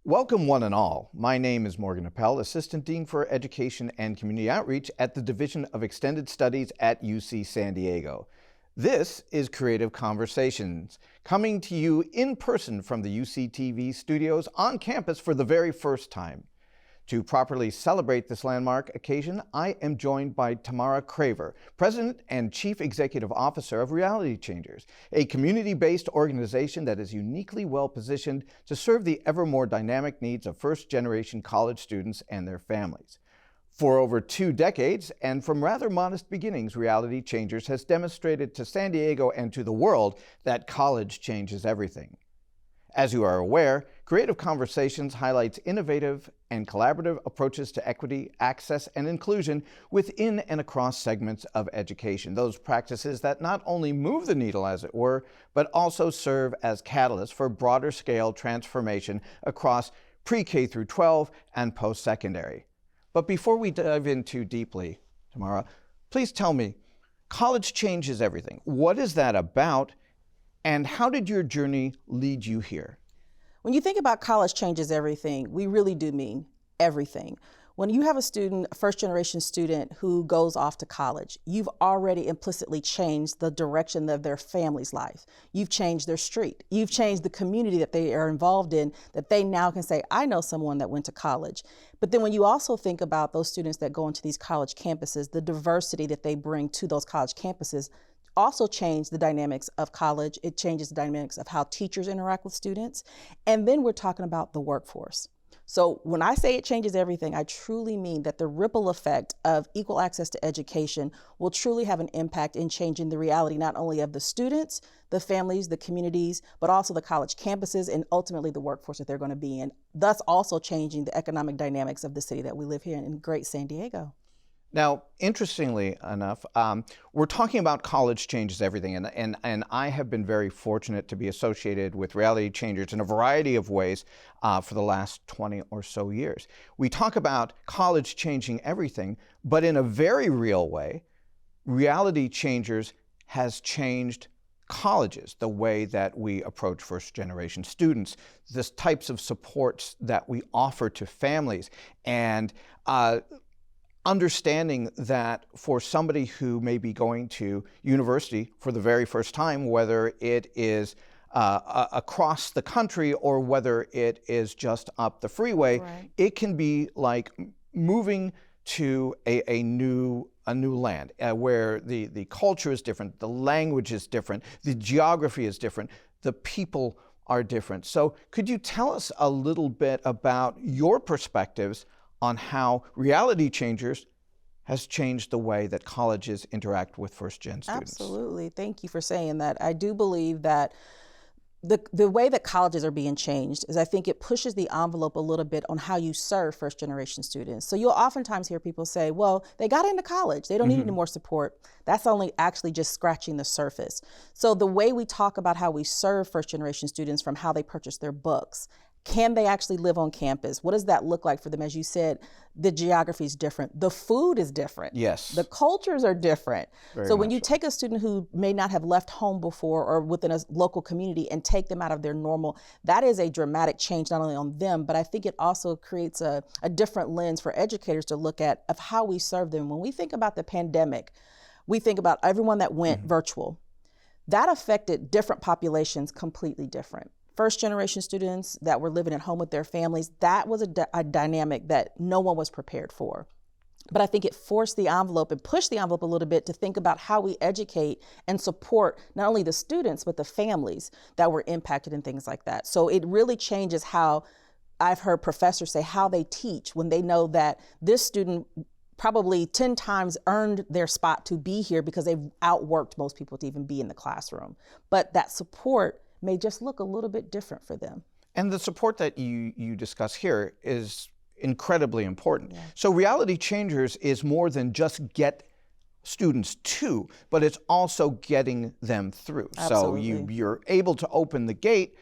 Welcome one and all. My name is Morgan Appel, Assistant Dean for Education and Community Outreach at the Division of Extended Studies at UC San Diego. This is Creative Conversations, coming to you in person from the UC TV studios on campus for the very first time. To properly celebrate this landmark occasion, I am joined by Tamara Craver, President and Chief Executive Officer of Reality Changers, a community-based organization that is uniquely well-positioned to serve the ever more dynamic needs of first-generation college students and their families. For over 2 decades, and from rather modest beginnings, Reality Changers has demonstrated to San Diego and to the world that college changes everything. As you are aware, Creative Conversations highlights innovative and collaborative approaches to equity, access, and inclusion within and across segments of education. Those practices that not only move the needle, as it were, but also serve as catalysts for broader scale transformation across pre-K through 12 and post-secondary. But before we dive in too deeply, Tamara, please tell me, college changes everything. What is that about? And how did your journey lead you here? When you think about college changes everything, we really do mean everything. When you have a student, a first-generation student who goes off to college, you've already implicitly changed the direction of their family's life. You've changed their street. You've changed the community that they are involved in, that they now can say, I know someone that went to college. But then when you also think about those students that go into these college campuses, the diversity that they bring to those college campuses also change the dynamics of college. It changes the dynamics of how teachers interact with students. And then we're talking about the workforce. So when I say it changes everything, I truly mean that the ripple effect of equal access to education will truly have an impact in changing the reality not only of the students, the families, the communities, but also the college campuses and ultimately the workforce that they're going to be in, thus also changing the economic dynamics of the city that we live here in great San Diego. Now, interestingly enough, we're talking about college changes everything, and I have been very fortunate to be associated with Reality Changers in a variety of ways for the last 20 or so years. We talk about college changing everything, but in a very real way, Reality Changers has changed colleges, the way that we approach first-generation students, the types of supports that we offer to families, and understanding that for somebody who may be going to university for the very first time, whether it is across the country or whether it is just up the freeway, right, it can be like moving to a new land where the culture is different, the language is different, the geography is different, the people are different. So could you tell us a little bit about your perspectives on how Reality Changers has changed the way that colleges interact with first-gen students? Absolutely. Thank you for saying that. I do believe that the way that colleges are being changed is I think it pushes the envelope a little bit on how you serve first-generation students. So you'll oftentimes hear people say, well, they got into college, they don't need any more support. That's only actually just scratching the surface. So the way we talk about how we serve first-generation students, from how they purchase their books, can they actually live on campus? What does that look like for them? As you said, the geography is different. The food is different. Yes. The cultures are different. Very so when much you take a student who may not have left home before or within a local community and take them out of their normal, that is a dramatic change not only on them, but I think it also creates a different lens for educators to look at of how we serve them. When we think about the pandemic, we think about everyone that went virtual. That affected different populations completely different. First-generation students that were living at home with their families, that was a dynamic that no one was prepared for. But I think it forced the envelope and pushed the envelope a little bit to think about how we educate and support not only the students, but the families that were impacted and things like that. So it really changes how I've heard professors say how they teach when they know that this student probably 10 times earned their spot to be here because they've outworked most people to even be in the classroom. But that support may just look a little bit different for them. And the support that you discuss here is incredibly important. Yeah. So Reality Changers is more than just get students to, but it's also getting them through. Absolutely. So you're able to open the gate.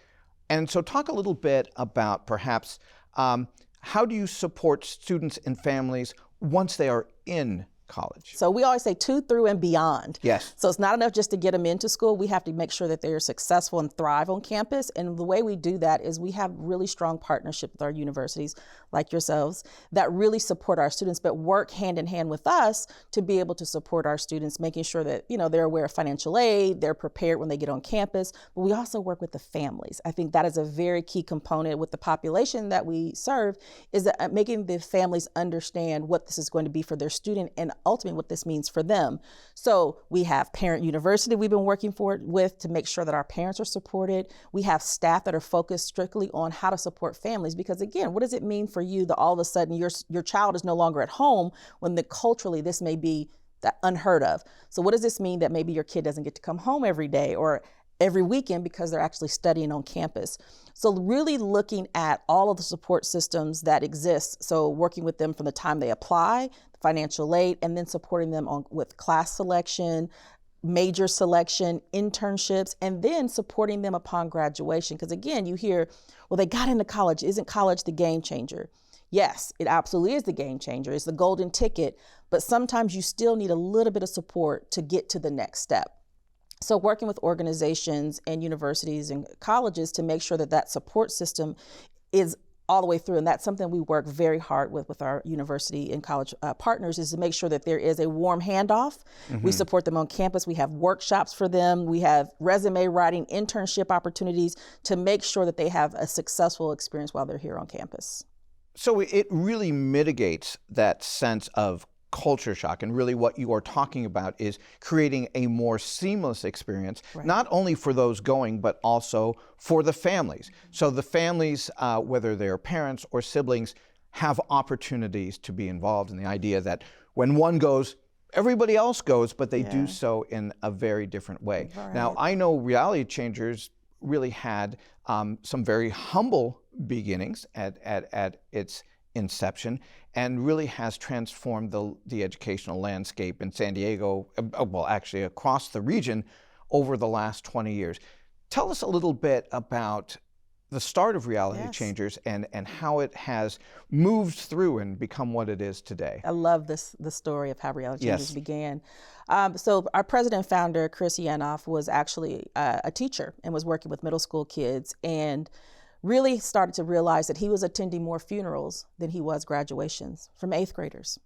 And so talk a little bit about perhaps how do you support students and families once they are in college. So we always say 2 through and beyond. Yes. So it's not enough just to get them into school. We have to make sure that they are successful and thrive on campus. And the way we do that is we have really strong partnership with our universities, like yourselves, that really support our students, but work hand in hand with us to be able to support our students, making sure that, they're aware of financial aid, they're prepared when they get on campus. But we also work with the families. I think that is a very key component with the population that we serve, is that making the families understand what this is going to be for their student and ultimately what this means for them. So we have Parent University we've been working with to make sure that our parents are supported. We have staff that are focused strictly on how to support families, because again, what does it mean for you that all of a sudden your child is no longer at home when culturally this may be that unheard of? So what does this mean that maybe your kid doesn't get to come home every day or every weekend because they're actually studying on campus? So really looking at all of the support systems that exist. So working with them from the time they apply, financial aid, and then supporting them with class selection, major selection, internships, and then supporting them upon graduation. Because again, you hear, well, they got into college. Isn't college the game changer? Yes, it absolutely is the game changer. It's the golden ticket, but sometimes you still need a little bit of support to get to the next step. So working with organizations and universities and colleges to make sure that that support system is all the way through. And that's something we work very hard with our university and college partners, is to make sure that there is a warm handoff. Mm-hmm. We support them on campus. We have workshops for them. We have resume writing, internship opportunities to make sure that they have a successful experience while they're here on campus. So it really mitigates that sense of culture shock, and really what you are talking about is creating a more seamless experience, right, not only for those going, but also for the families. So the families, whether they're parents or siblings, have opportunities to be involved in the idea that when one goes, everybody else goes, but they do so in a very different way. Right. Now, I know Reality Changers really had some very humble beginnings at its inception, and really has transformed the educational landscape in San Diego, well, actually across the region, over the last 20 years. Tell us a little bit about the start of Reality Changers and how it has moved through and become what it is today. I love the story of how Reality Changers began. So our president and founder, Chris Yanoff, was actually a teacher and was working with middle school kids, and really started to realize that he was attending more funerals than he was graduations from 8th graders,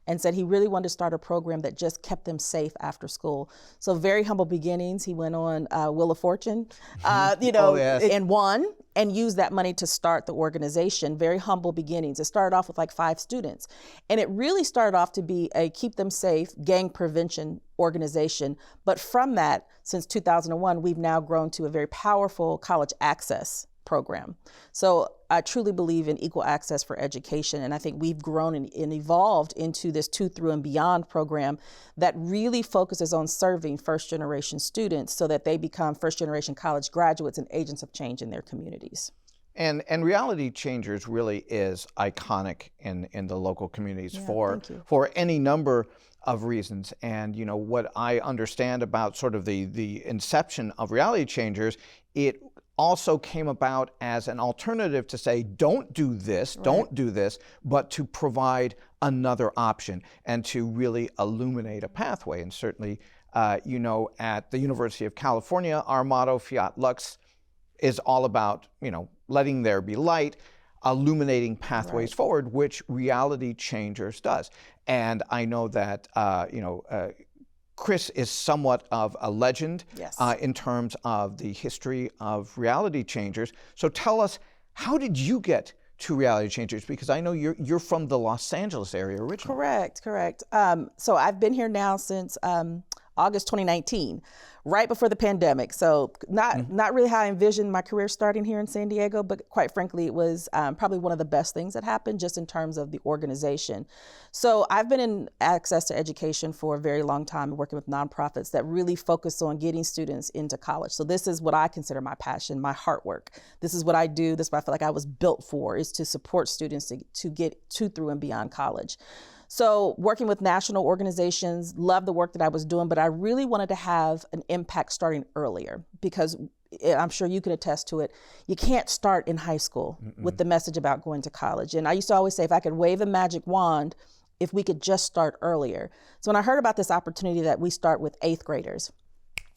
and said he really wanted to start a program that just kept them safe after school. So very humble beginnings. He went on Wheel of Fortune, and won, and used that money to start the organization. Very humble beginnings. It started off with like 5 students, and it really started off to be a keep them safe gang prevention organization. But from that, since 2001, we've now grown to a very powerful college access program. So I truly believe in equal access for education, and I think we've grown and evolved into this 2 through and beyond program that really focuses on serving first-generation students so that they become first-generation college graduates and agents of change in their communities. And Reality Changers really is iconic in the local communities for any number of reasons. And what I understand about sort of the inception of Reality Changers, it also came about as an alternative to say, don't do this, but to provide another option and to really illuminate a pathway. And certainly, at the University of California, our motto, Fiat Lux, is all about, letting there be light, illuminating pathways forward, which Reality Changers does. And I know that, Chris is somewhat of a legend in terms of the history of Reality Changers. So tell us, how did you get to Reality Changers? Because I know you're from the Los Angeles area originally. Correct. So I've been here now since August 2019, right before the pandemic. So not really how I envisioned my career starting here in San Diego, but quite frankly, it was probably one of the best things that happened just in terms of the organization. So I've been in access to education for a very long time, working with nonprofits that really focus on getting students into college. So this is what I consider my passion, my heart work. This is what I do. This is what I feel like I was built for, is to support students to get to, through, and beyond college. So working with national organizations, love the work that I was doing, but I really wanted to have an impact starting earlier, because I'm sure you can attest to it. You can't start in high school with the message about going to college. And I used to always say, if I could wave a magic wand if we could just start earlier. So when I heard about this opportunity that we start with 8th graders,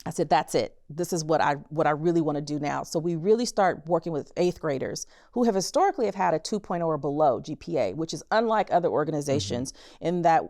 I said, that's it. This is what I really want to do now. So we really start working with 8th graders who have historically have had a 2.0 or below GPA, which is unlike other organizations in that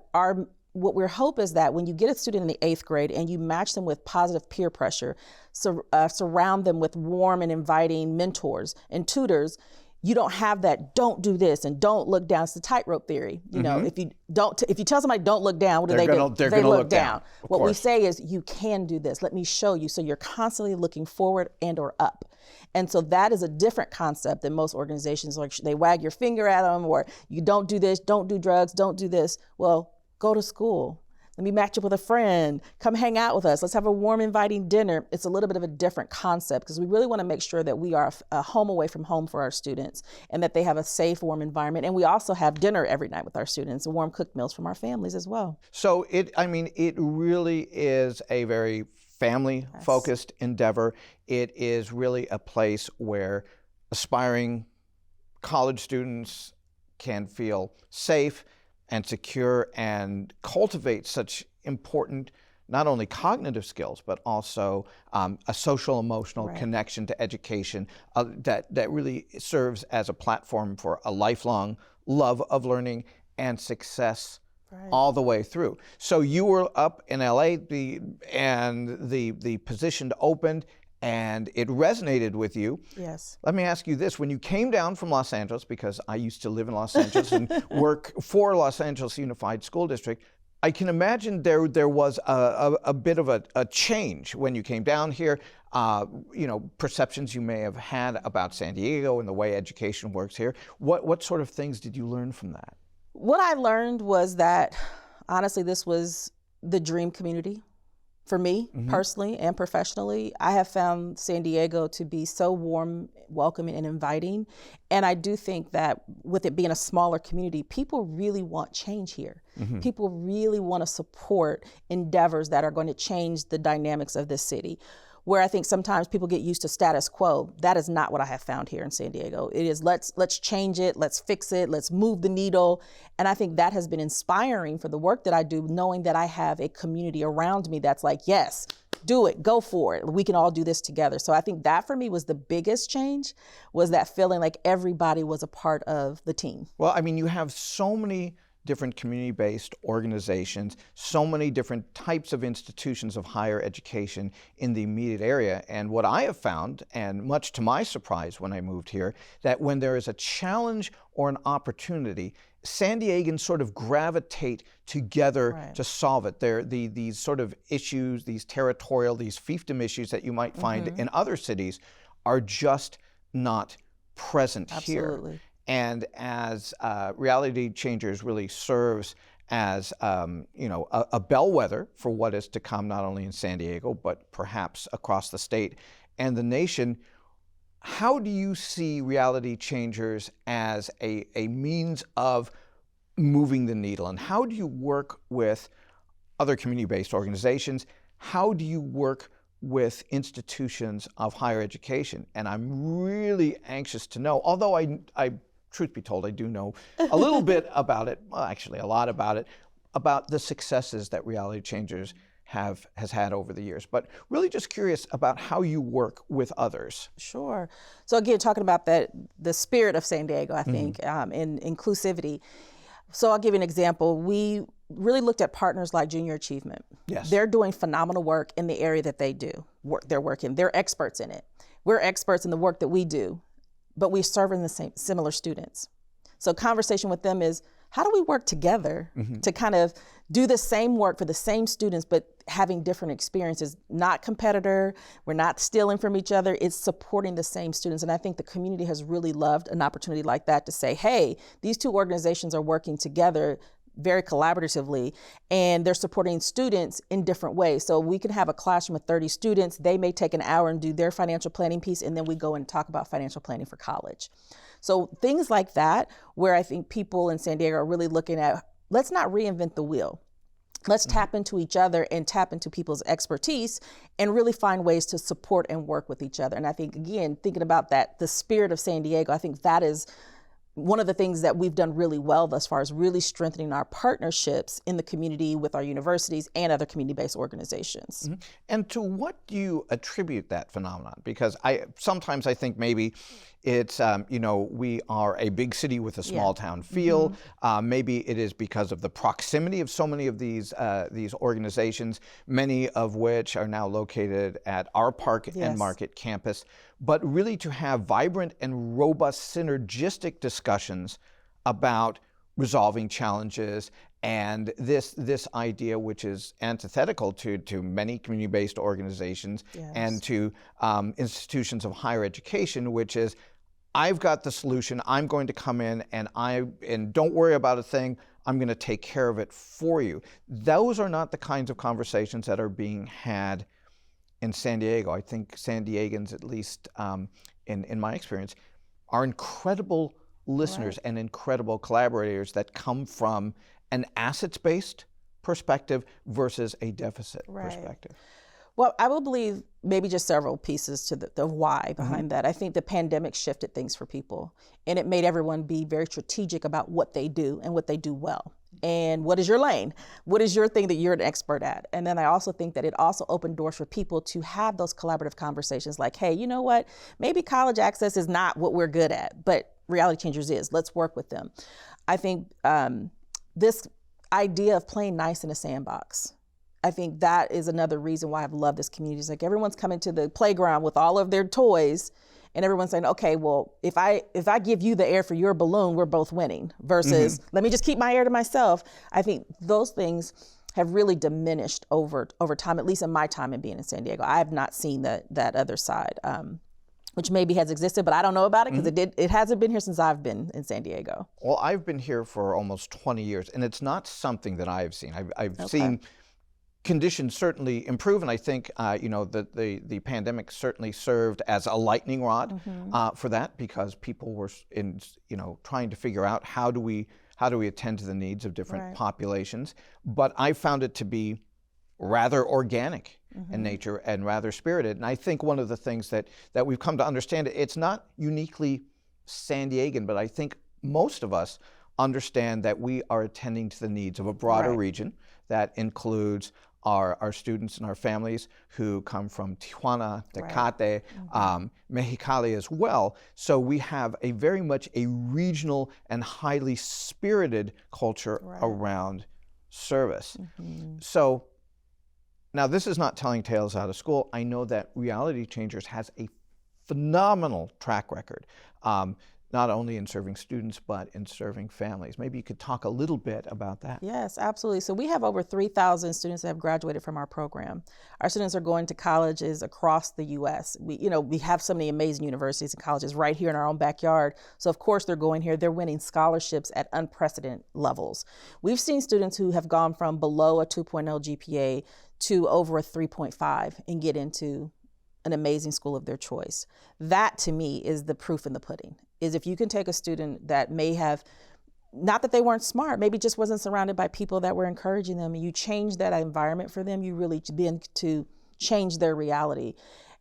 what we hope is that when you get a student in the 8th grade and you match them with positive peer pressure, surround them with warm and inviting mentors and tutors, you don't have that don't do this and don't look down. It's the tightrope theory. You know, if you tell somebody don't look down, what do they do? They look down. What we say is you can do this. Let me show you. So you're constantly looking forward and or up. And so that is a different concept than most organizations. Like they wag your finger at them, or you don't do this, don't do drugs, don't do this. Well, go to school. Let me match up with a friend. Come hang out with us. Let's have a warm, inviting dinner. It's a little bit of a different concept because we really want to make sure that we are a home away from home for our students and that they have a safe, warm environment. And we also have dinner every night with our students and warm cooked meals from our families as well. So it really is a very family-focused endeavor. It is really a place where aspiring college students can feel safe and secure and cultivate such important, not only cognitive skills, but also a social emotional connection to education that really serves as a platform for a lifelong love of learning and success all the way through. So you were up in LA and the position opened and it resonated with you. Yes. Let me ask you this. When you came down from Los Angeles, because I used to live in Los Angeles and work for Los Angeles Unified School District, I can imagine there was a bit of a change when you came down here. Perceptions you may have had about San Diego and the way education works here. What sort of things did you learn from that? What I learned was that, honestly, this was the dream community. For me, personally and professionally, I have found San Diego to be so warm, welcoming, and inviting. And I do think that with it being a smaller community, people really want change here. People really want to support endeavors that are going to change the dynamics of this city. Where I think sometimes people get used to status quo, that is not what I have found here in San Diego. It is let's change it, let's fix it, let's move the needle. And I think that has been inspiring for the work that I do, knowing that I have a community around me that's like, yes, do it, go for it. We can all do this together. So I think that for me was the biggest change, was that feeling like everybody was a part of the team. Well, I mean, you have so many different community-based organizations, so many different types of institutions of higher education in the immediate area. And what I have found, and much to my surprise when I moved here, that when there is a challenge or an opportunity, San Diegans sort of gravitate together to solve it. These sort of issues, these territorial, these fiefdom issues that you might find in other cities are just not present here. And as Reality Changers really serves as a bellwether for what is to come, not only in San Diego, but perhaps across the state and the nation, how do you see Reality Changers as a means of moving the needle? And how do you work with other community-based organizations? How do you work with institutions of higher education? And I'm really anxious to know, although I truth be told, I do know a little bit about it, well, actually a lot about it, about the successes that Reality Changers has had over the years. But really just curious about how you work with others. Sure. So again, talking about the spirit of San Diego, I think, in inclusivity. So I'll give you an example. We really looked at partners like Junior Achievement. Yes. They're doing phenomenal work in the area that they do. They're working. They're experts in it. We're experts in the work that we do, but we're serving the similar students. So conversation with them is, how do we work together to kind of do the same work for the same students, but having different experiences, not competitor, we're not stealing from each other, it's supporting the same students. And I think the community has really loved an opportunity like that to say, hey, these two organizations are working together very collaboratively, and they're supporting students in different ways. So we can have a classroom of 30 students, they may take an hour and do their financial planning piece, and then we go and talk about financial planning for college. So things like that, where I think people in San Diego are really looking at, let's not reinvent the wheel. Let's tap into each other and tap into people's expertise and really find ways to support and work with each other. And I think, again, thinking about that, the spirit of San Diego, I think that is one of the things that we've done really well thus far is really strengthening our partnerships in the community with our universities and other community-based organizations. Mm-hmm. And to what do you attribute that phenomenon? Because sometimes I think maybe it's, we are a big city with a small town feel. Mm-hmm. Maybe it is because of the proximity of so many of these organizations, many of which are now located at our Park and Market campus. But really to have vibrant and robust synergistic discussions about resolving challenges and this idea, which is antithetical to many community-based organizations and to institutions of higher education, which is, I've got the solution, I'm going to come in and don't worry about a thing, I'm going to take care of it for you. Those are not the kinds of conversations that are being had in San Diego. I think San Diegans, at least in my experience, are incredible listeners and incredible collaborators that come from an assets-based perspective versus a deficit perspective. Well, I will believe maybe just several pieces to the why behind that. I think the pandemic shifted things for people, and it made everyone be very strategic about what they do and what they do well. And what is your lane? What is your thing that you're an expert at? And then I also think that it also opened doors for people to have those collaborative conversations like, hey, you know what? Maybe college access is not what we're good at, but Reality Changers is. Let's work with them. I think this idea of playing nice in a sandbox, I think that is another reason why I've loved this community. It's like everyone's coming to the playground with all of their toys, and everyone's saying, okay, well, if I give you the air for your balloon, we're both winning, versus let me just keep my air to myself. I think those things have really diminished over time, at least in my time in being in San Diego. I have not seen that other side, which maybe has existed, but I don't know about it because it hasn't been here since I've been in San Diego. Well, I've been here for almost 20 years, and it's not something that I've seen. I've seen conditions certainly improve, and I think the pandemic certainly served as a lightning rod for that, because people were trying to figure out how do we attend to the needs of different populations. But I found it to be rather organic in nature and rather spirited. And I think one of the things that we've come to understand, it's not uniquely San Diegan, but I think most of us understand that we are attending to the needs of a broader region that includes our students and our families who come from Tijuana, Tecate, Mexicali as well. So we have very much a regional and highly spirited culture around service. So now this is not telling tales out of school. I know that Reality Changers has a phenomenal track record, not only in serving students, but in serving families. Maybe you could talk a little bit about that. Yes, absolutely. So we have over 3,000 students that have graduated from our program. Our students are going to colleges across the U.S. We have so many amazing universities and colleges right here in our own backyard. So of course they're going here. They're winning scholarships at unprecedented levels. We've seen students who have gone from below a 2.0 GPA to over a 3.5 and get into an amazing school of their choice. That to me is the proof in the pudding, is if you can take a student that may have, not that they weren't smart, maybe just wasn't surrounded by people that were encouraging them, and you change that environment for them, you really begin to change their reality.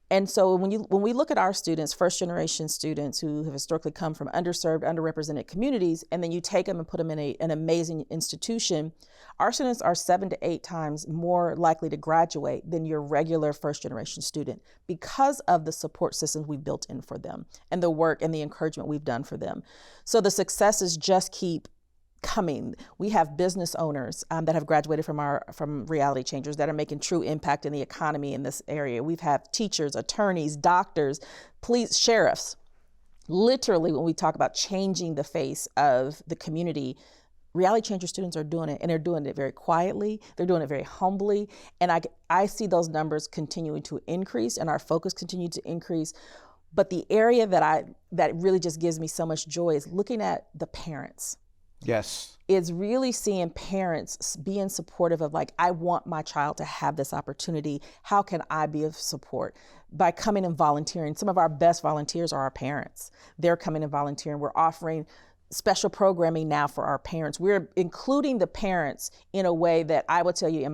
And so when we look at our students, first generation students who have historically come from underserved, underrepresented communities, and then you take them and put them in an amazing institution, our students are 7 to 8 times more likely to graduate than your regular first generation student because of the support systems we've built in for them and the work and the encouragement we've done for them. So the successes just keep coming. We have business owners that have graduated from Reality Changers that are making true impact in the economy in this area. We've had teachers, attorneys, doctors, police, sheriffs. Literally, when we talk about changing the face of the community, Reality Changer students are doing it, and they're doing it very quietly. They're doing it very humbly. And I see those numbers continuing to increase and our focus continue to increase. But the area that really just gives me so much joy is looking at the parents. Yes. It's really seeing parents being supportive of, like, I want my child to have this opportunity. How can I be of support? By coming and volunteering. Some of our best volunteers are our parents. They're coming and volunteering. We're offering special programming now for our parents. We're including the parents in a way that I would tell you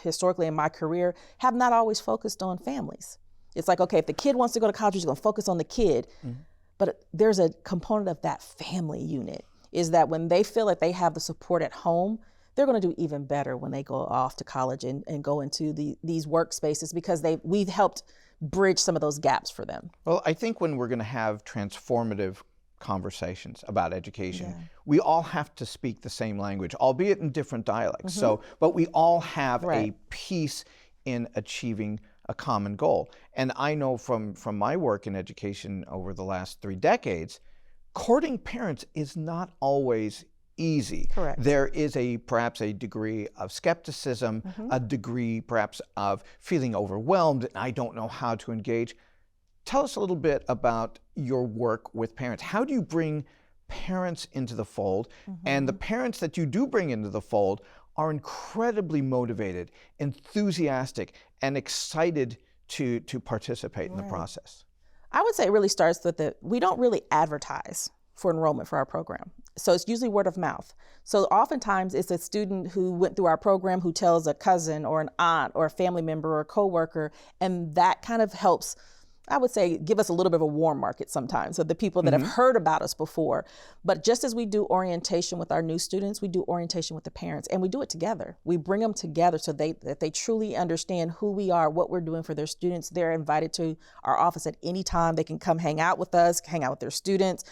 historically in my career have not always focused on families. It's like, okay, if the kid wants to go to college, we're going to focus on the kid. Mm-hmm. But there's a component of that family unit, is that when they feel like they have the support at home, they're going to do even better when they go off to college and go into these workspaces, because we've helped bridge some of those gaps for them. Well, I think when we're going to have transformative conversations about education, we all have to speak the same language, albeit in different dialects. So, but we all have a piece in achieving a common goal. And I know from my work in education over the last 3 decades, courting parents is not always easy. Correct. There is perhaps a degree of skepticism, a degree perhaps of feeling overwhelmed, and I don't know how to engage. Tell us a little bit about your work with parents. How do you bring parents into the fold? And the parents that you do bring into the fold are incredibly motivated, enthusiastic, and excited to participate in the process. I would say it really starts with we don't really advertise for enrollment for our program. So it's usually word of mouth. So oftentimes it's a student who went through our program who tells a cousin or an aunt or a family member or a coworker, and that kind of helps, I would say, give us a little bit of a warm market sometimes. So the people that have heard about us before. But just as we do orientation with our new students, we do orientation with the parents, and we do it together. We bring them together so that they truly understand who we are, what we're doing for their students. They're invited to our office at any time. They can come hang out with us, hang out with their students.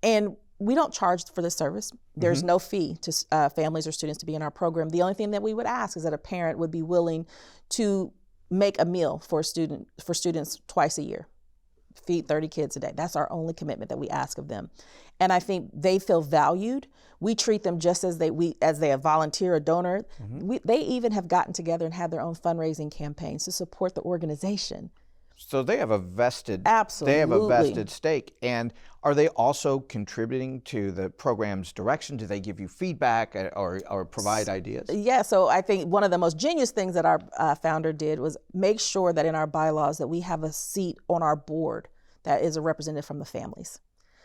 And we don't charge for the service. There's no fee to families or students to be in our program. The only thing that we would ask is that a parent would be willing to make a meal for students twice a year, feed 30 kids a day. That's our only commitment that we ask of them. And I think they feel valued. We treat them just as they a volunteer or donor. They even have gotten together and had their own fundraising campaigns to support the organization. So they have a vested, Absolutely. They have a vested stake. And are they also contributing to the program's direction? Do they give you feedback or provide ideas? Yeah, so I think one of the most genius things that our founder did was make sure that in our bylaws that we have a seat on our board that is a representative from the families.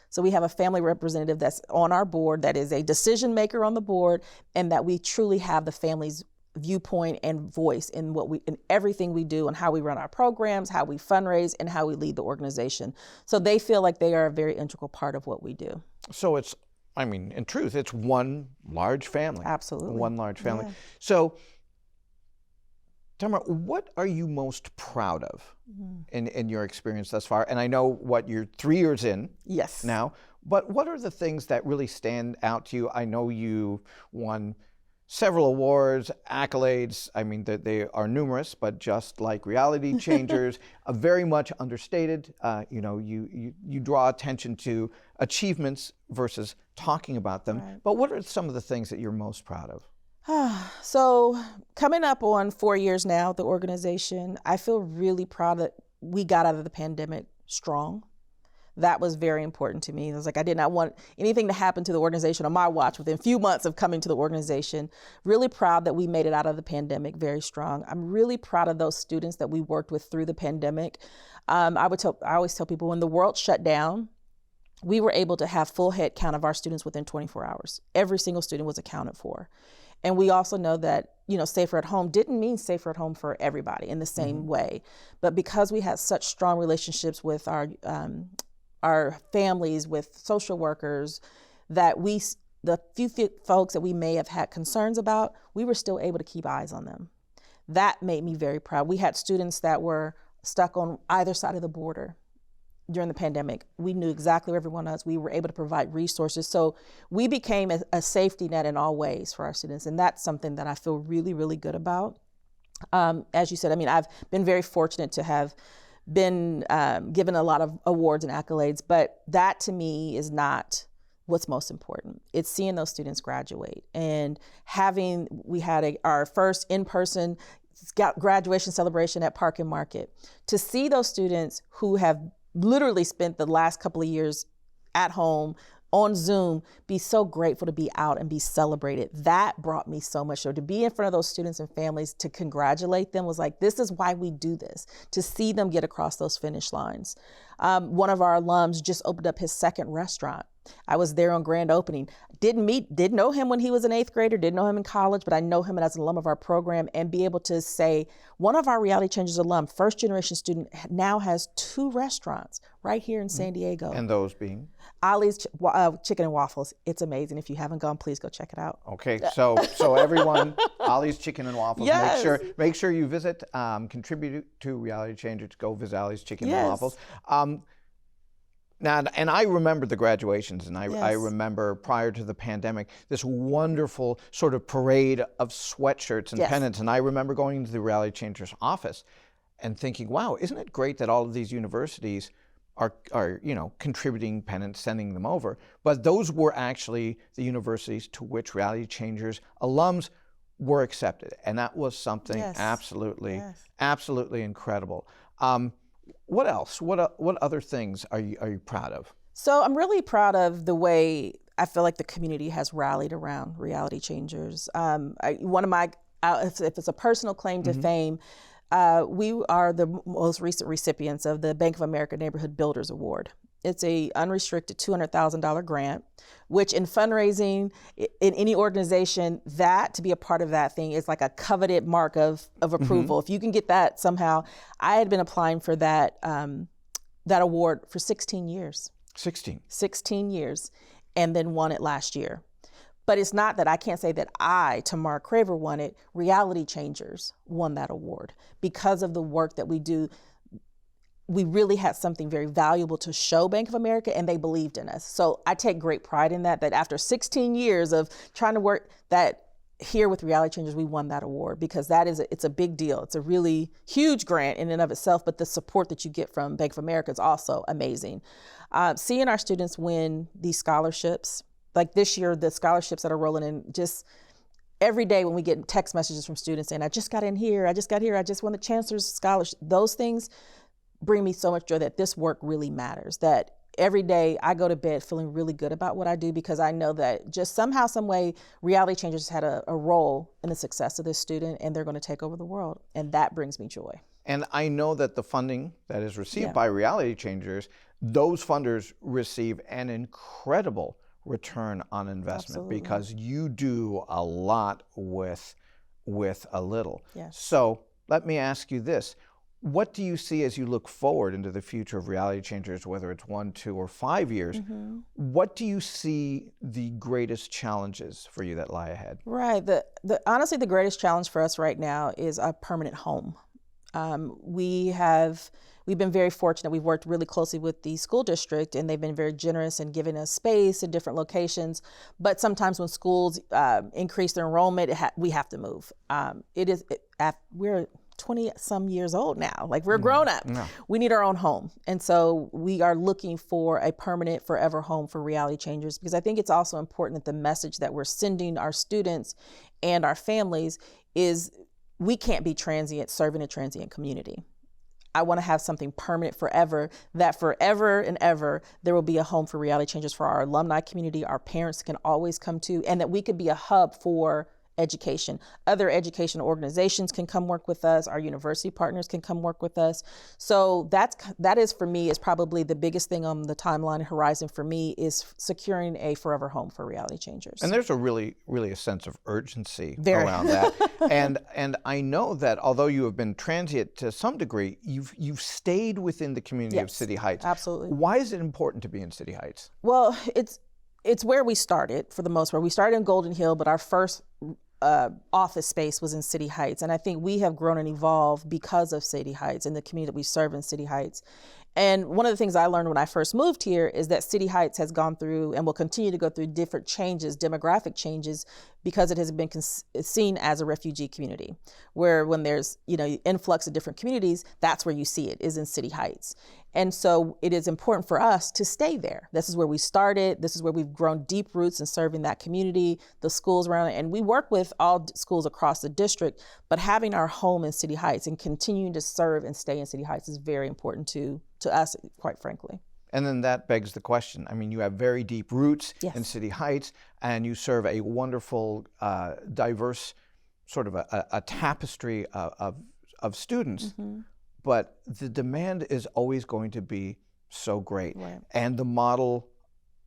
So we have a family representative that's on our board that is a decision maker on the board, and that we truly have the family's viewpoint and voice in everything we do and how we run our programs, how we fundraise, and how we lead the organization. So they feel like they are a very integral part of what we do. So in truth, it's one large family. Absolutely. One large family. Yeah. So, Tamara, what are you most proud of in your experience thus far? And I know you're 3 years in now, but what are the things that really stand out to you? I know you won several awards, accolades. I mean, they are numerous, but just like Reality Changers, very much understated. You draw attention to achievements versus talking about them. Right. But what are some of the things that you're most proud of? So coming up on 4 years now, the organization, I feel really proud that we got out of the pandemic strong. That was very important to me. It was like I did not want anything to happen to the organization on my watch within a few months of coming to the organization. Really proud that we made it out of the pandemic very strong. I'm really proud of those students that we worked with through the pandemic. I always tell people, when the world shut down, we were able to have full head count of our students within 24 hours. Every single student was accounted for. And we also know that, safer at home didn't mean safer at home for everybody in the same way. But because we had such strong relationships with our families, with social workers, that the few folks that we may have had concerns about, we were still able to keep eyes on them. That made me very proud. We had students that were stuck on either side of the border during the pandemic. We knew exactly where everyone was. We were able to provide resources. So we became a safety net in all ways for our students. And that's something that I feel really, really good about. As you said, I've been very fortunate to have been given a lot of awards and accolades, but that to me is not what's most important. It's seeing those students graduate and we had our first in-person graduation celebration at Park and Market. To see those students who have literally spent the last couple of years at home on Zoom be so grateful to be out and be celebrated, that brought me so much joy. To be in front of those students and families, to congratulate them was like, this is why we do this, to see them get across those finish lines. One of our alums just opened up his second restaurant I was there on grand opening. Didn't know him when he was an 8th grader, didn't know him in college, but I know him as an alum of our program, and be able to say, one of our Reality Changers alum, first generation student, now has 2 restaurants right here in San Diego. And those being? Ollie's Chicken and Waffles. It's amazing. If you haven't gone, please go check it out. Okay, so everyone, Ollie's Chicken and Waffles. Yes. Make sure you visit, contribute to Reality Changers. Go visit Ollie's Chicken and Waffles. Now, and I remember the graduations, and I remember prior to the pandemic, this wonderful sort of parade of sweatshirts and pennants. And I remember going into the Reality Changers office and thinking, wow, isn't it great that all of these universities are contributing pennants, sending them over. But those were actually the universities to which Reality Changers alums were accepted. And that was something absolutely incredible. What else? What other things are you proud of? So I'm really proud of the way I feel like the community has rallied around Reality Changers. One of my, if it's a personal claim to fame, we are the most recent recipients of the Bank of America Neighborhood Builders Award. It's a unrestricted $200,000 grant, which in fundraising, in any organization, that to be a part of that thing is like a coveted mark of approval. If you can get that somehow, I had been applying for that award for 16 years. 16 years, and then won it last year. But it's not that I can't say that I, Tamara Craver, won it. Reality Changers won that award because of the work that we do. We really had something very valuable to show Bank of America, and they believed in us. So I take great pride in that after 16 years of trying to work that here with Reality Changers, we won that award because it's a big deal. It's a really huge grant in and of itself, but the support that you get from Bank of America is also amazing. Seeing our students win these scholarships, like this year, the scholarships that are rolling in, just every day when we get text messages from students saying, I just got in here, I just got here, I just won the Chancellor's Scholarship. Those things bring me so much joy that this work really matters, that every day I go to bed feeling really good about what I do because I know that just somehow, some way, Reality Changers had a role in the success of this student, and they're going to take over the world. And that brings me joy. And I know that the funding that is received by Reality Changers, those funders receive an incredible return on investment because you do a lot with a little. So let me ask you this. What do you see as you look forward into the future of Reality Changers, whether it's 1, 2, or 5 years? What do you see the greatest challenges for you that lie ahead? Right. Honestly, the greatest challenge for us right now is a permanent home. We've been very fortunate. We've worked really closely with the school district, and they've been very generous in giving us space in different locations. But sometimes when schools increase their enrollment, we have to move. We're 20 some years old now. Like, we're grown up. No. We need our own home. And so we are looking for a permanent, forever home for Reality Changers, because I think it's also important that the message that we're sending our students and our families is we can't be transient, serving a transient community. I want to have something permanent forever, that forever and ever there will be a home for Reality Changers for our alumni community, our parents can always come to, and that we could be a hub for education. Other educational organizations can come work with us. Our university partners can come work with us. So that is for me is probably the biggest thing on the timeline horizon for me is securing a forever home for Reality Changers. And there's a really a sense of urgency around that. And I know that although you have been transient to some degree, you've stayed within the community of City Heights. Absolutely. Why is it important to be in City Heights? Well, it's where we started for the most part. We started in Golden Hill, but our first office space was in City Heights. And I think we have grown and evolved because of City Heights and the community that we serve in City Heights. And one of the things I learned when I first moved here is that City Heights has gone through and will continue to go through different changes, demographic changes, because it has been seen as a refugee community, where when there's influx of different communities, that's where you see it, is in City Heights. And so it is important for us to stay there. This is where we started. This is where we've grown deep roots in serving that community, the schools around it. And we work with all schools across the district, but having our home in City Heights and continuing to serve and stay in City Heights is very important to us, quite frankly. And then that begs the question. I mean, you have very deep roots in City Heights, and you serve a wonderful, diverse sort of a tapestry of students. But the demand is always going to be so great. Right. And the model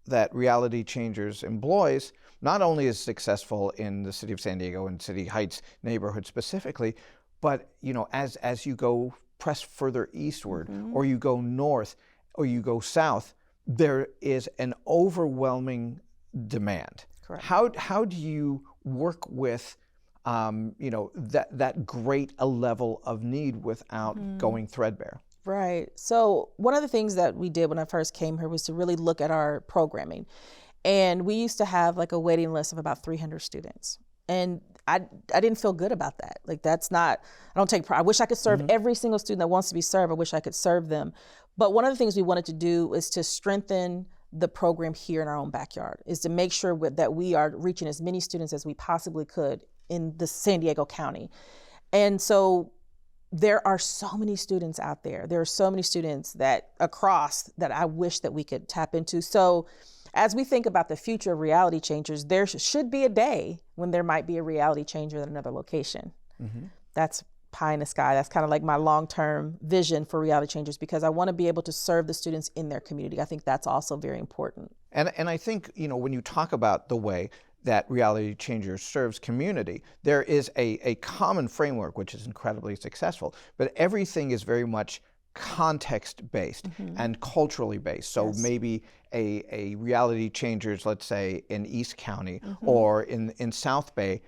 that Reality Changers employs not only is successful in the city of San Diego and City Heights neighborhood specifically, but as you go press further eastward, or you go north, or you go south, there is an overwhelming demand. Correct. How do you work with that great a level of need without going threadbare? Right. So one of the things that we did when I first came here was to really look at our programming. And we used to have like a waiting list of about 300 students. And I didn't feel good about that. Like that's not, I don't take pride. I wish I could serve every single student that wants to be served. I wish I could serve them. But one of the things we wanted to do is to strengthen the program here in our own backyard, is to make sure that we are reaching as many students as we possibly could in the San Diego County. And so there are so many students out there. There are so many students that I wish that we could tap into. So as we think about the future of Reality Changers, there should be a day when there might be a Reality Changer at another location. That's pie in the sky. That's kind of like my long-term vision for Reality Changers, because I want to be able to serve the students in their community. I think that's also very important. And I think, when you talk about the way that Reality Changers serves community, there is a common framework which is incredibly successful, but everything is very much context-based and culturally based. So maybe a Reality Changers, let's say in East County or in South Bay,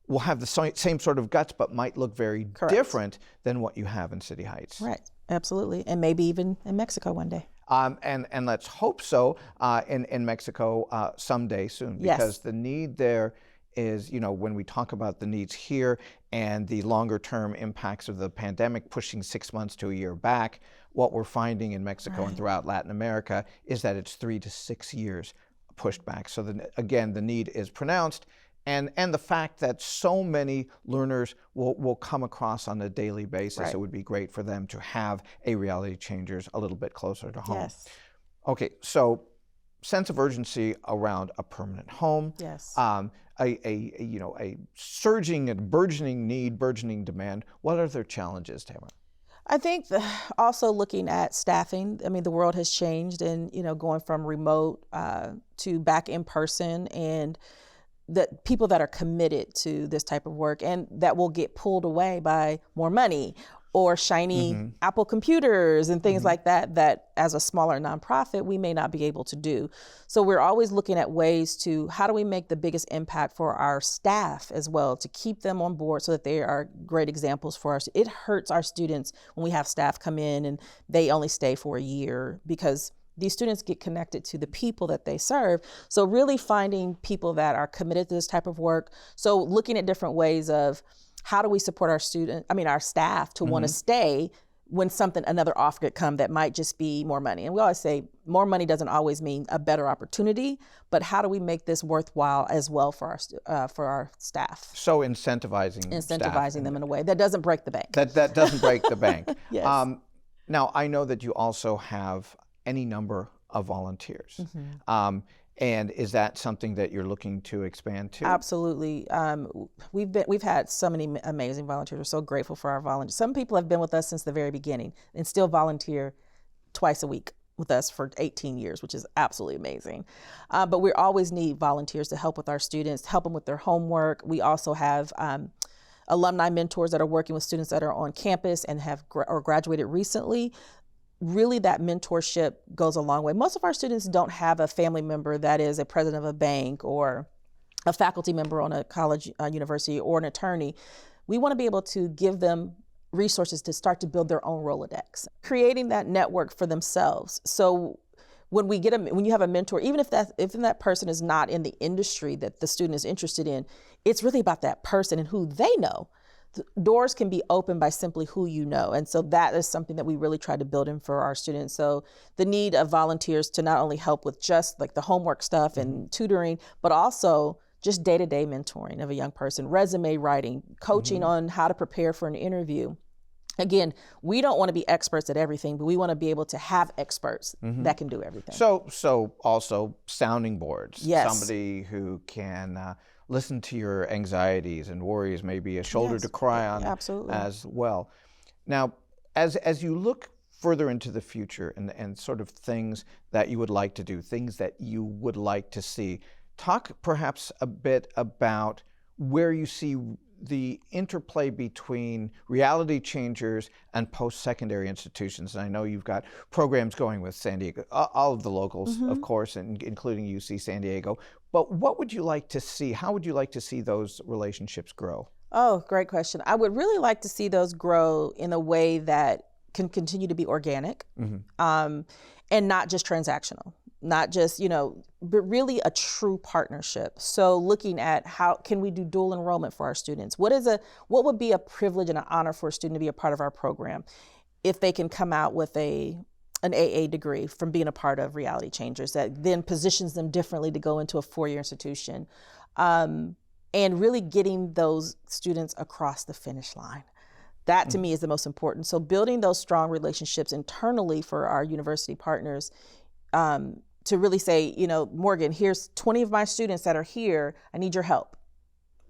will have the same sort of guts, but might look very different than what you have in City Heights. Right, absolutely, and maybe even in Mexico one day. And let's hope so in Mexico someday soon, because the need there is, when we talk about the needs here and the longer term impacts of the pandemic pushing 6 months to a year back, what we're finding in Mexico and throughout Latin America is that it's 3 to 6 years pushed back. So again, the need is pronounced. And the fact that so many learners will come across on a daily basis, it would be great for them to have a Reality Changers a little bit closer to home. Yes. Okay, so sense of urgency around a permanent home. Yes. A surging and burgeoning need, burgeoning demand. What are their challenges, Tamara? I think also looking at staffing. I mean, the world has changed, and going from remote to back in person, and the people that are committed to this type of work and that will get pulled away by more money or shiny Apple computers and things like that as a smaller nonprofit, we may not be able to do. So we're always looking at ways to, how do we make the biggest impact for our staff as well, to keep them on board so that they are great examples for us. It hurts our students when we have staff come in and they only stay for a year, because these students get connected to the people that they serve. So really finding people that are committed to this type of work. So looking at different ways of, how do we support our staff to want to stay when another offer could come that might just be more money. And we always say more money doesn't always mean a better opportunity, but how do we make this worthwhile as well for our staff? So incentivizing them in a way that doesn't break the bank. That doesn't break the bank. Yes. Now, I know that you also have any number of volunteers. And is that something that you're looking to expand to? Absolutely. We've had so many amazing volunteers. We're so grateful for our volunteers. Some people have been with us since the very beginning and still volunteer twice a week with us for 18 years, which is absolutely amazing. But we always need volunteers to help with our students, help them with their homework. We also have alumni mentors that are working with students that are on campus and have graduated recently. Really, that mentorship goes a long way. Most of our students don't have a family member that is a president of a bank or a faculty member on a college, university, or an attorney. We want to be able to give them resources to start to build their own Rolodex, creating that network for themselves. So when you have a mentor, even if that person is not in the industry that the student is interested in, it's really about that person and who they know. Doors can be opened by simply who you know. And so that is something that we really try to build in for our students. So the need of volunteers to not only help with just like the homework stuff and tutoring, but also just day-to-day mentoring of a young person, resume writing, coaching on how to prepare for an interview. Again, we don't want to be experts at everything, but we want to be able to have experts that can do everything. So also sounding boards. Yes. Somebody who can listen to your anxieties and worries, maybe a shoulder to cry on absolutely. as well. Now, as you look further into the future and sort of things that you would like to do, things that you would like to see. Talk perhaps a bit about where you see the interplay between reality changers and post-secondary institutions. And I know you've got programs going with San Diego, all of the locals, of course, and including UC San Diego. But what would you like to see? How would you like to see those relationships grow? Oh, great question. I would really like to see those grow in a way that can continue to be organic, and not just transactional. Not just, but really a true partnership. So looking at how can we do dual enrollment for our students? What would be a privilege and an honor for a student to be a part of our program if they can come out with an AA degree from being a part of Reality Changers that then positions them differently to go into a four-year institution, and really getting those students across the finish line. That to me is the most important. So building those strong relationships internally for our university partners, to really say, Morgan, here's 20 of my students that are here. I need your help.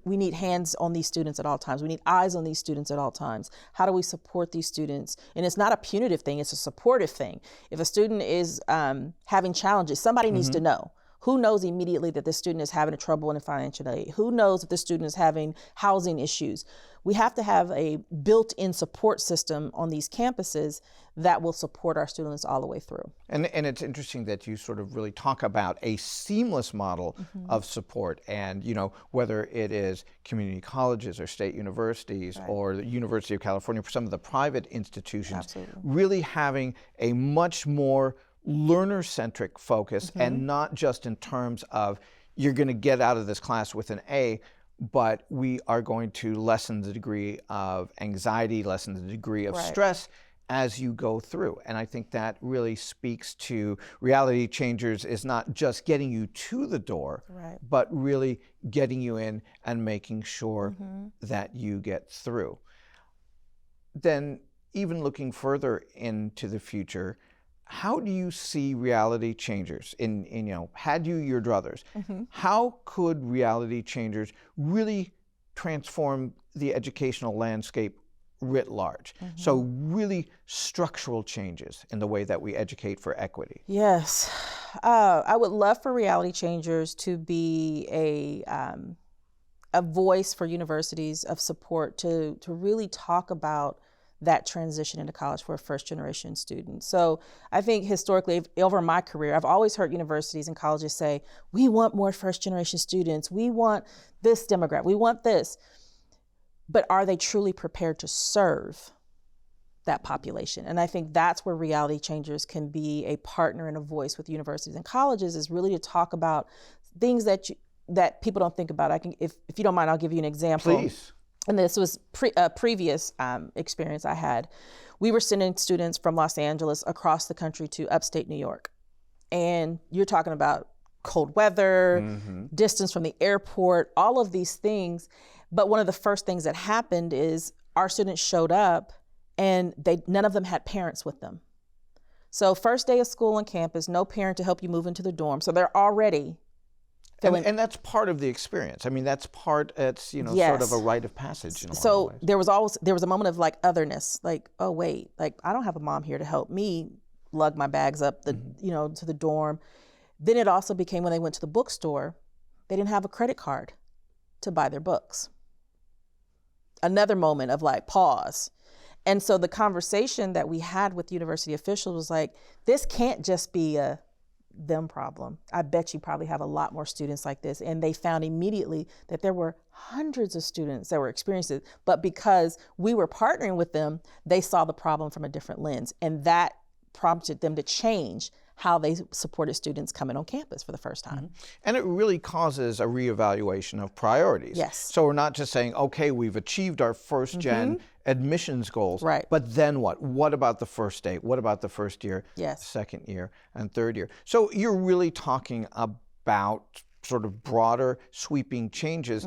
We need hands on these students at all times. We need eyes on these students at all times. How do we support these students? And it's not a punitive thing, it's a supportive thing. If a student is having challenges, somebody needs to know. Who knows immediately that the student is having trouble in financial aid? Who knows if the student is having housing issues? We have to have a built-in support system on these campuses that will support our students all the way through. And it's interesting that you sort of really talk about a seamless model of support, and whether it is community colleges or state universities or the University of California, for some of the private institutions, really having a much more learner-centric focus, and not just in terms of you're going to get out of this class with an A, but we are going to lessen the degree of anxiety, lessen the degree of stress as you go through. And I think that really speaks to Reality Changers is not just getting you to the door, but really getting you in and making sure that you get through. Then even looking further into the future, how do you see Reality Changers had you your druthers? How could Reality Changers really transform the educational landscape writ large? So really structural changes in the way that we educate for equity. Yes. I would love for Reality Changers to be a voice for universities of support to really talk about that transition into college for a first-generation student. So I think historically, over my career, I've always heard universities and colleges say, we want more first-generation students, we want this demographic, we want this. But are they truly prepared to serve that population? And I think that's where Reality Changers can be a partner and a voice with universities and colleges, is really to talk about things that people don't think about. If you don't mind, I'll give you an example. Please. And this was a previous experience I had. We were sending students from Los Angeles across the country to upstate New York. And you're talking about cold weather, distance from the airport, all of these things. But one of the first things that happened is our students showed up and none of them had parents with them. So first day of school on campus, no parent to help you move into the dorm. So they're already and that's part of the experience. I mean, sort of a rite of passage in a lot of ways. There was a moment of otherness, oh wait, I don't have a mom here to help me lug my bags up to the dorm. Then it also became when they went to the bookstore, they didn't have a credit card to buy their books. Another moment of pause. And so the conversation that we had with university officials was this can't just be a them problem. I bet you probably have a lot more students like this. And they found immediately that there were hundreds of students that were experiencing it, but because we were partnering with them, they saw the problem from a different lens. And that prompted them to change how they supported students coming on campus for the first time. And it really causes a reevaluation of priorities. Yes. So we're not just saying, okay, we've achieved our first gen admissions goals, right? But then what? What about the first day? What about the first year, second year, and third year? So you're really talking about sort of broader sweeping changes,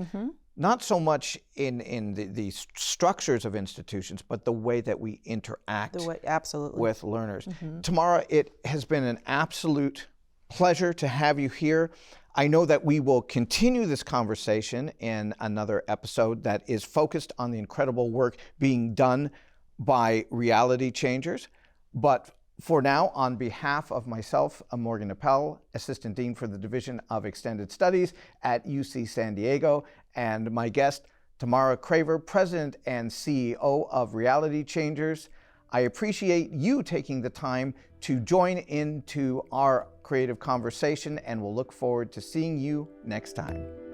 not so much in the structures of institutions, but the way that we interact with learners. Tamara, it has been an absolute pleasure to have you here. I know that we will continue this conversation in another episode that is focused on the incredible work being done by Reality Changers. But for now, on behalf of myself, Morgan Appel, Assistant Dean for the Division of Extended Studies at UC San Diego, and my guest, Tamara Craver, President and CEO of Reality Changers, I appreciate you taking the time to join into our creative conversation, and we'll look forward to seeing you next time.